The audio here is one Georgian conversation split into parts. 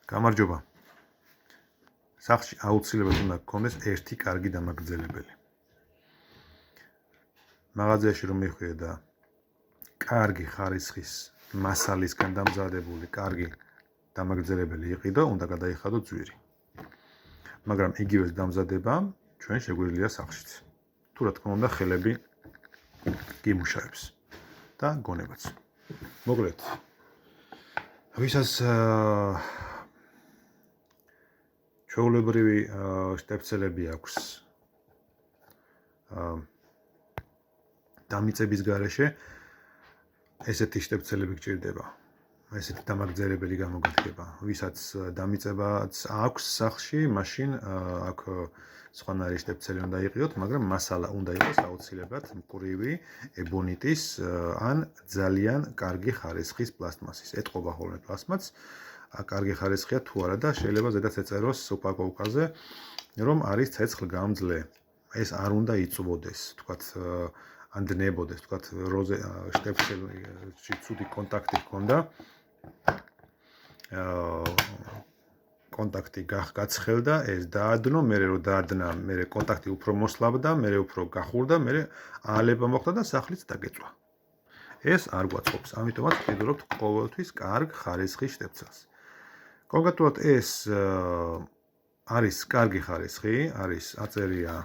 გამარჯობა. სახლში აუცილებლად უნდა გქონდეს ერთი კარგი დამაგრძელებელი. მაღაზიაში რომ მიხვიდე და კარგი ხარისხის მასალისგან დამზადებული კარგი დამაგრძელებელი იყიდო, უნდა გადაიხადო ძვირი. მაგრამ იგივე დამზადება ჩვენ შეგვიძლია სახლშიც. თუ რა თქმა უნდა ხელები გიმუშავებს და გონებაც. მოკლედ, ვისაც ჩვეულებრივი შტეფცელები აქვს დამიწების გარეშე ესეთი შტეფცელები გჭირდება. ესეთი დამაგრძელებელი გამოგადგება. ვისაც დამიწებაც აქვს სახლში, მაშინ აქ სხვანაირი შტეფცელი უნდა იყიოთ, მაგრამ მასალა უნდა იყოს აუცილებლად მკვრივი ებონიტის ან ძალიან კარგი ხარისხის პლასტმასის. ეტყობა ხოლმე პლასტმასს, კარგი ხარისხია თუ არა და შეიძლება ზედაც ეწეროს უპაკოვკაზე, რომ არის ცეცხლგამძლე. ეს არ უნდა იწვოდეს, თქვათ ან დნებოდეს, თქვათ როზე შტეფცელში ცუდი კონტაქტი ჰქონდა. კონტაქტი გაცხელდა, ეს დაადნო, მერე რომ დაადნა, მერე კონტაქტი უფრო მოსლაბდა, მერე უფრო გახურდა, მერე აალება მოხდა და სახლიც დაგეწვა. ეს არ გვაწყობს, ამიტომაც ვფიქრობთ ყოველთვის კარგ ხარისხის შტეფცელს. კონკრეტულად ეს არის კარგი ხარისხი, არის აწერია,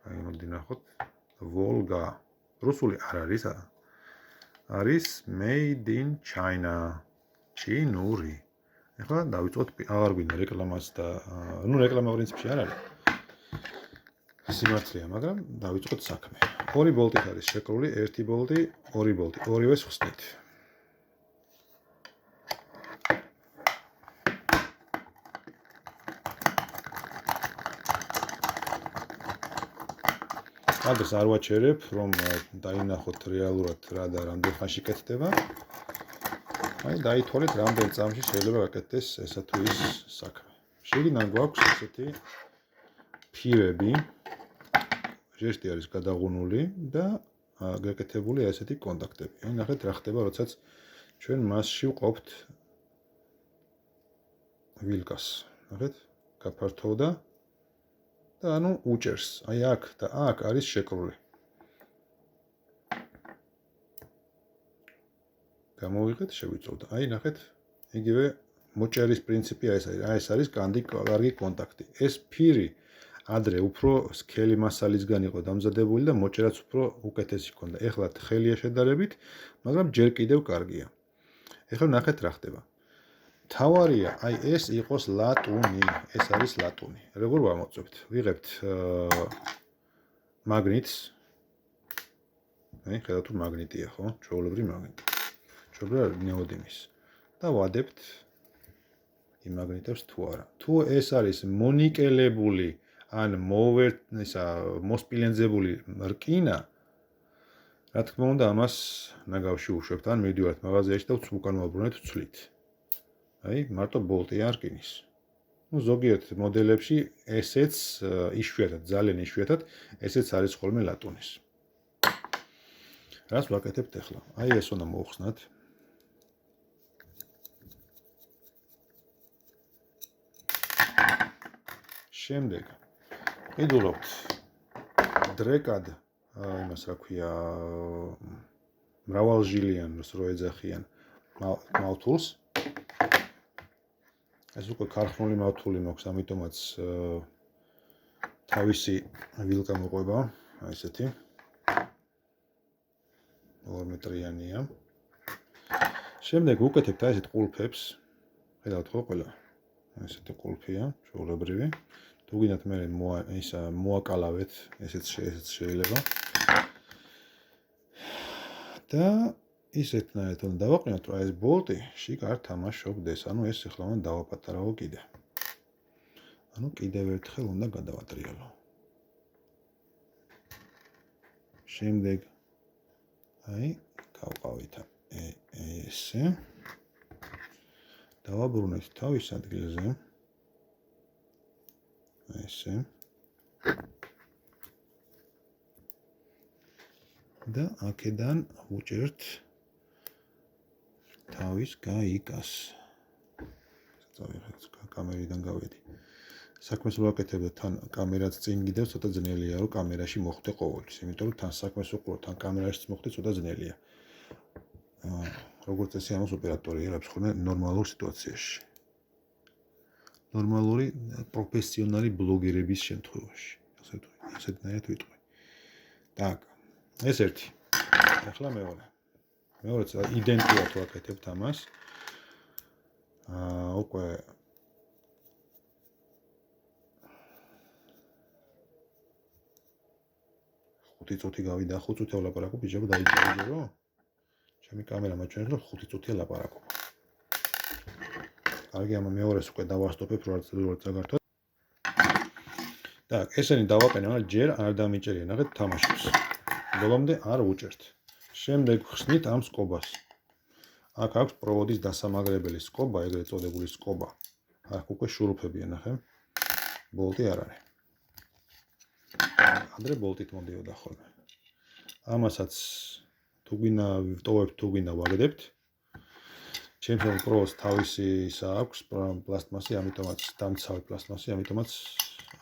აი მოდი ნახოთ, Volga, რუსული არ არის, არის made in China, ჩინური. ეხლა დავიწყოთ, აღარ გვინდა რეკლამას და ნუ რეკლამა პრინციპში არ არის. სიმართლეა, მაგრამ დავიწყოთ საქმე. ორი ბოლტით არის შეკრული, ერთი ბოლტი, ორი ბოლტი, ორივეს ვხსნით. ადრეს არ ვაჩერებ, რომ დაინახოთ რეალურად რა და რამდენ ხანში კეთდება. აი დაითვალეთ რამდენ წამში შეიძლება გაკეთდეს ესა თუ ის საქმე. შიგნიდან გვაქვს ესეთი ფირები, ჟესტი არის გადაღუნული და გაკეთებული ესეთი კონტაქტები. აი ნახეთ რა ხდება, როდესაც ჩვენ მასში ვყოფთ ვილკას. ნახეთ, გაფართოვდა და ანუ უჭერს. აი აქ და აქ არის შეკრული. გამოვიღეთ, შევიწოვდა. აი ნახეთ, იგივე მოჭერის პრინციპი ეს არის. აი ეს არის კარგი კონტაქტი. ეს ფირი ადრე უფრო სქელი მასალისგან იყო დამზადებული და მოჭერაც უფრო უკეთესი ჰქონდა. ეხლა თხელია შედარებით, მაგრამ ჯერ კიდევ კარგია. ეხლა ნახეთ რა ხდება. თავარია, აი ეს იყოს ლატუნი, ეს არის ლატუნი. როგორ ვამოწევთ? ვიღებთ მაგნიტს. აი, ხედავთ თუ მაგნიტია, ხო? ჩვეულებრივი მაგნიტი. ჩვეულებრივ ნეოდინის. და ვადებთ იმაგნიტებს თუ არა. თუ ეს არის მონიკელებული ან მოსპილენძებული რკინა, რა თქმა უნდა, ამას ნაგავში უშვებთ, ან მივდივართ მაღაზიაში და უკან ვაბრუნებთ ვცვლით. აი, მარტო ბოლტია რკინის. ნუ ზოგიერთ მოდელებში ესეც იშვიათად, ძალიან იშვიათად, ესეც არის ხოლმე ლატუნის. რას ვაკეთებთ ახლა? აი ეს უნდა მოვხსნათ. შემდეგ ვიდულობთ დრეკად, იმას რა ქვია, მრავალჟილიანს რო ეძახიან მავთულს. ეს უკვე ქარხნული მავთული მაქვს, ამიტომაც თავისი ვილკა მოყვება, აი ესეთი. 2 მეტრიანია. შემდეგ ვუკეთებთ აი ესეთ ყულფებს. ხედავთ ხო ყველა? აი ესეთი ყულფია, ჩვეულებრივი. თუ გინდათ მე მოაკალავეთ, ესეც შეიძლება. და ისეთნაირად უნდა დავაყენოთ, რომ ეს ბოლტი შიგ არ თამაშობდეს. ანუ ეს ახლა უნდა დავაპატარავო კიდე. ანუ კიდევ ერთხელ უნდა გადავატრიალო. შემდეგ აი გავყავით ესე. დავაბრუნეთ თავის ადგილზე. ესე. და აქედან ვუჭერთ თავის გაიკას. კამერიდან გავედი. საქმეს ვაკეთებ და თან კამერაც წინ გიდევ, ცოტა ძნელია რომ კამერაში მოხვდე ყოველთვის, იმიტომ რომ თან საქმეს უყურო, თან კამერაშიც მოხვდე, ცოტა ძნელია. როგორც წესი ამას ოპერატორი ერებს ხოლმე ნორმალურ სიტუაციაში. ნორმალური პროფესიონალი ბლოგერების შემთხვევაში. ასეთნაირად ვიტყვი. Так, ეს ერთი. ახლა მეორე. მეორეც იდენტურად ვაკეთებთ ამას. უკვე ხუთი წუთი გავიდა, 5 წუთი ვლაპარაკობ, ბიჭებო დაიჭირო. ჩემი კამერა მაჩვენებს რომ 5 წუთია ლაპარაკობ. კარგი, ამ მეორეს უკვე დავასტოპებ, რომ არ წაგართვა. Так, ესენი დავაყენე, მაგრამ ჯერ არ დამიჭერია, ნახეთ თამაშობს. ბოლომდე არ უჭერთ. შემდეგ ხსნით ამ სკობას. აქ აქვს პროვოდის დასამაგრებელი სკობა, ეგრეთ წოდებული სკობა. აქ უკვე შურუფებია, ნახე. ბოლტი არ არის. ადრე ბოლტით მოდიოდა ხოლმე. ამასაც თუ გინდა ვტოვებთ, თუ გინდა ვაგდებთ. ჩემს პროს თავისი ისა აქვს პლასტმასი, ამიტომაც დამცავი პლასტმასი, ამიტომაც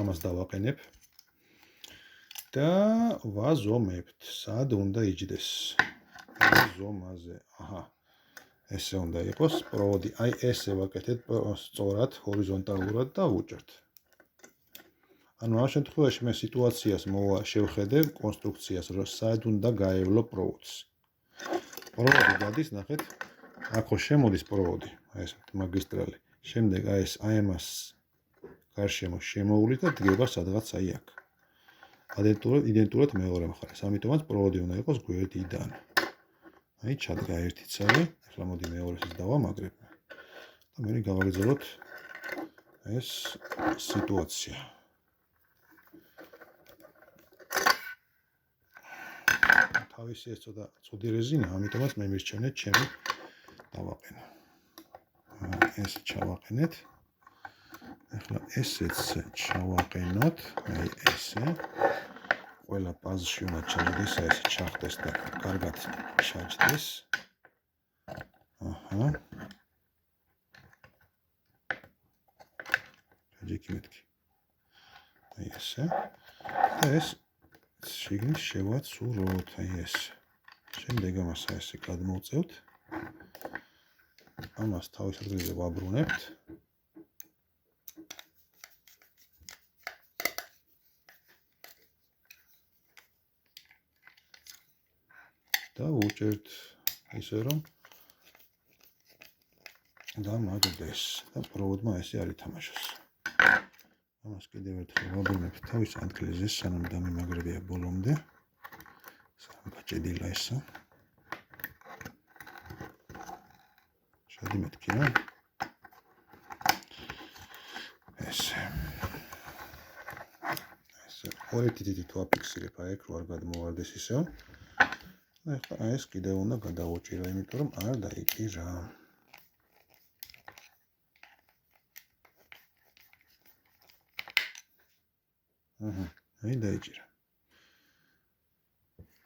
ამას დავაყენებ. და ვაზომებთ, სად უნდა იჯდეს. ზომაზე. აჰა. ესე უნდა იყოს პროვოდი. აი ესე ვაკეთეთ სწორად, ჰორიზონტალურად და ვუჭერთ. ანუ ამ შემთხვევაში მე სიტუაციას შევხედე კონსტრუქციას, რომ სად უნდა გაევლო პროვოდს. პროვოდი გადის, ნახეთ. აქ შემოდის პროვოდი, აი ეს მაგისტრალი. შემდეგ აი ეს ამას გარშემო შემოვლით და დგება სადღაც აი აქ. იდენტურად მეორე მხარეს. ამიტომაც პროვოდი უნდა იყოს გვერდიდან. აი ჩადგა ერთი ცალი. ახლა მოდი მეორესაც დავამაგრებ. და მე გავაგრძელოთ ეს სიტუაცია. თავისი ეს ცოტა ცუდი რეზინა, ამიტომაც მე მირჩენეთ ჩემი დავაყენო. ეს ჩავაყენეთ. ახლა ესეც ჩავაყენოთ, აი ესე. ყველა პაზში უნდა ჩაჯდეს, ეს ჩახდეს და კარგად ჩაჯდეს. აჰა. ჩაჯიქი მეთქი. აი ესე. და ეს შიგნით შევაცუროთ, აი ეს. შემდეგ ამას ესე გადმოვწევთ. ამას თავის ადგილზე ვაბრუნებთ. და ვუჭერთ ისე რომ დამაგდეს და პროვოდმა ესე არ ითამაშოს. ამას კიდევ ერთხელ ვაბრუნებთ თავის ადგილზე, სანამ დამიმაგრებია ბოლომდე. სანამ გაჭედილა ესა. შედიმეთქი რა. ესე. ორი თითით თუ აფიქსირებ აი ეგ რო არ გადმოვარდეს ისევ. ახლა ეს კიდევ უნდა გადავუჭირო, იმიტომ რომ არ დაიჭირა. აჰა, აი დაიჭირა.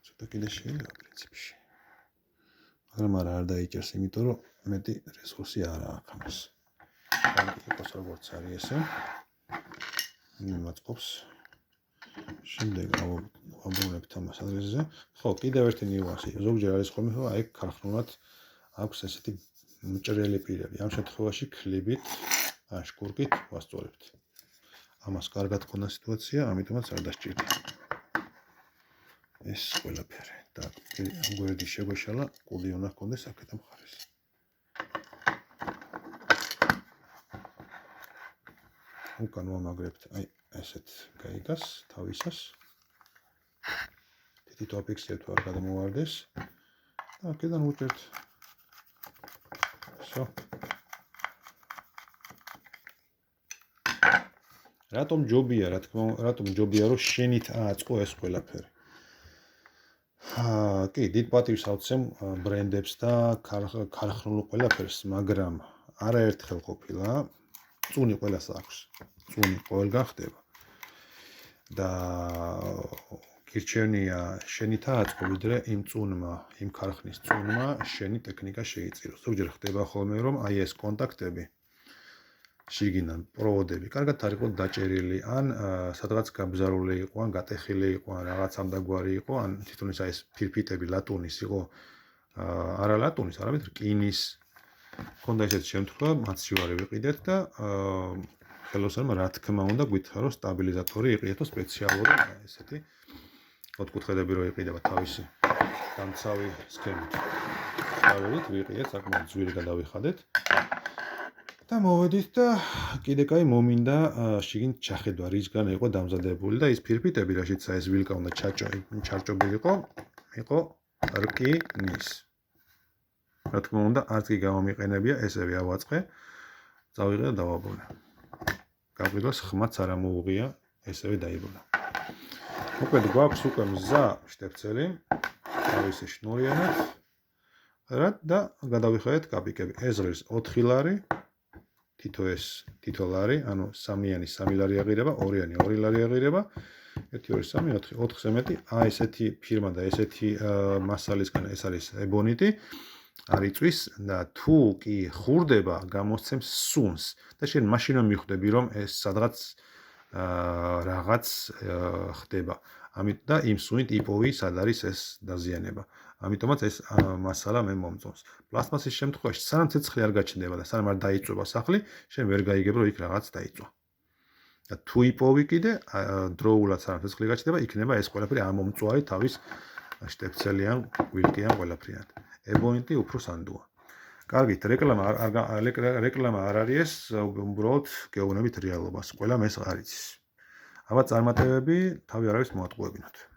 ცოტა კიდე შეიძლება პრინციპში. მაგრამ არ დაიჭერს, იმიტომ რომ მეტი რესურსი არ აქვს ამას. ეს როგორც არის ესე. იმაწყობს. შემდეგ ვაბრუნებთ ამას ადრესზე. ხო, კიდევ ერთი ნიუანსი. ზოგჯერ არის ხოლმე, რომ აი ქარხნულად აქვს ესეთი მჭრელი პირები. ამ შემთხვევაში ქლიბით, შკურკით ვასწორებთ. ამას კარგად ქონდა სიტუაცია, ამიტომაც არ დასჭირდა. ეს ყველაფერი. და გვერდი შეგვეშალა, კუდი უნდა ჰქონდეს აქეთ მხარეს. უკან ვამაგრებთ, აი ესეთ გაიგას თავისას. თითო აფიქსირებთ არ გადმოვარდეს. და აქედან ვუჭერთ. всё. რატომ ჯობია, რა თქმა უნდა, რატომ ჯობია რომ შენით აწყო ეს ყველაფერი? კი, დიდ პატივს ავცემ ბრენდებს და ქარხნულ ყველაფერს, მაგრამ არაერთხელ ყოფილა, წუნი ყველას აქვს. წუნი ყველგან ხდება. და გირჩევნია შენით აწყო, ვიდრე იმ წუნმა, იმ ქარხნის წუნმა შენი ტექნიკა შეიწირო. ზოგჯერ ხდება ხოლმე, რომ აი ეს კონტაქტები შიგნიდან პროვოდები კარგად არ იყო დაჭერილი, ან სადღაც გაბზარული იყო, ან გატეხილი იყო, ან რაღაც ამდაგვარი იყო, ან თვითონ ეს ფირფიტები ლატუნის იყო, არა ლატუნის, არამედ რკინის. ქონდა ესეთი შემთხვევა, მათში ვარ ვიყიდეთ და ხელოსანმა რა თქმა უნდა გვითხრა, რომ სტაბილიზატორი იყიდეთო სპეციალური ესეთი ოთხკუთხედები რო იყიდება თავისი დამცავი სქემით. დავით ვიყიდეთ, საკმაოდ ძვირი გადავიხადეთ. და მოვედით და კიდე კაი მომინდა შიგნით ჩახედვა, რისგან იყო დამზადებული და ის ფირფიტები, რაშიც ეს ვილკა უნდა ჩარჭობილიყო, იყო რკინის. რა თქმა უნდა, არც კი გამომიყენებია, ესევე ავაწყე, წავიღე და დავაბრუნე. გაყიდვას ხმაც არ ამოუღია, ესევე დაიბრუნა. მოკლედ გვაქვს უკვე მზა შტეფცელი, თავისი შნურიანად, და გადავიხადეთ კაპიკები. ეს ღირს 4 ლარი. თითო ლარი, ანუ 3-იანი 3 ლარი აღირება, 2-იანი 2 ლარი აღირება, 1 2 3 4 4-ზე მეტი, ესეთი ფირმა და ესეთი მასალისგან ეს არის ებონიტი, არ იწვის და თუ კი ხურდება, გამოსცემს სუნს და შენ მაშინვე მიხვდები, რომ ეს სადღაც რაღაც ხდება. ამით და იმ სუნით იპოვი, სად არის ეს დაზიანება. ამიტომაც ეს მასალა მე მომწონს. პლასტმასის შემთხვევაში სანამ ცეცხლი არ გაჩნდება და სანამ არ დაიწვება სახლი, შენ ვერ გაიგებ, რომ იქ რაღაც დაიწვა. და თუ იპოვი კიდე, დროულად სანამ ცეცხლი გაჩნდება, იქნება ეს ყველაფერი ამომწვარი თავის შტეფცელიან, ვილკიან ყველაფრიან. ებონიტი უფრო სანდოა. კარგით, რეკლამა არ არის ეს, უბრალოდ გეუბნებით რეალობას. ყველამ ეს არ იცის. აბა წარმატებები თავი არავის მოატყუებინოთ.